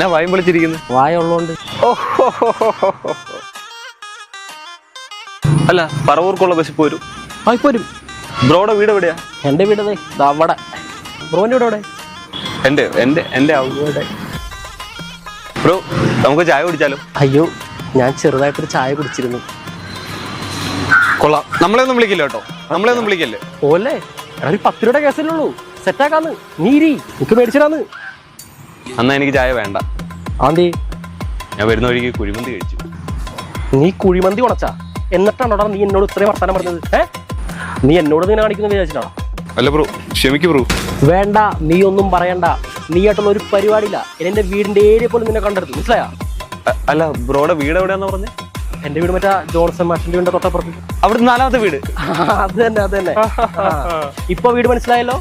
എന്നാ വായും വിളിച്ചിരിക്കുന്നു? വായ ഉള്ളോണ്ട്. അല്ല, പറവൂർക്കുള്ള ബസ് ഇപ്പൊ വരും. ഇപ്പൊ വരും. ബ്രോയുടെ വീട് എവിടെയാ? എന്റെ വീട് അവിടെ. ബ്രോന്റെ വീട് എവിടെ? എന്റെ അവിടെ. ബ്രോ, നമുക്ക് ചായ കുടിച്ചാലോ? അയ്യോ, ഞാൻ ചെറുതായിട്ടൊരു ചായ കുടിച്ചിരുന്നു. കൊള്ളാം. നമ്മളെ ഒന്നും വിളിക്കില്ല കേട്ടോ, നമ്മളെ ഒന്നും വിളിക്കല്ലേ. ഓല്ലേ, ഒരു 10 രൂപയുടെ കേസല്ലേ ഉള്ളൂ. സെറ്റാക്കാന്ന്. നീരി എനിക്ക് മേടിച്ചിടാന്ന്. എന്നാ എനിക്ക് ചായ വേണ്ട. ആന്തി, ഞാൻ വരുന്ന വഴിക്ക് കുഴിമന്തി കഴിച്ചു. നീ കുഴിമന്തി ഉണച്ചാ? എന്നിട്ടാണോടാ നീ എന്നോട് ഇത്രയും വർത്താനം പറഞ്ഞത്? നീ എന്നോട് ഇങ്ങനെ കാണിക്കുന്ന വിചാരിച്ചിട്ടാണോ? അല്ല ബ്രോ, ക്ഷമിക്കൂ ബ്രോ. വേണ്ട, നീ ഒന്നും പറയണ്ട. നീ ആയിട്ടുള്ള ഒരു പരിപാടിയില്ല. എന്റെ വീടിന്റെ ഏരിയ പോലും നിന്നെ കണ്ടെടുത്തു. മനസ്സിലായാ? അല്ല, ബ്രോയുടെ വീട് എവിടെയാന്ന് പറഞ്ഞേ? എന്റെ വീട് മറ്റാ ജോൺസൺ മാഷിന്റെ വീടിന്റെ തൊട്ടപ്പുറത്ത്. അവിടുത്തെ 4ാമത്തെ വീട്. അത് തന്നെ. ഇപ്പൊ വീട് മനസ്സിലായല്ലോ.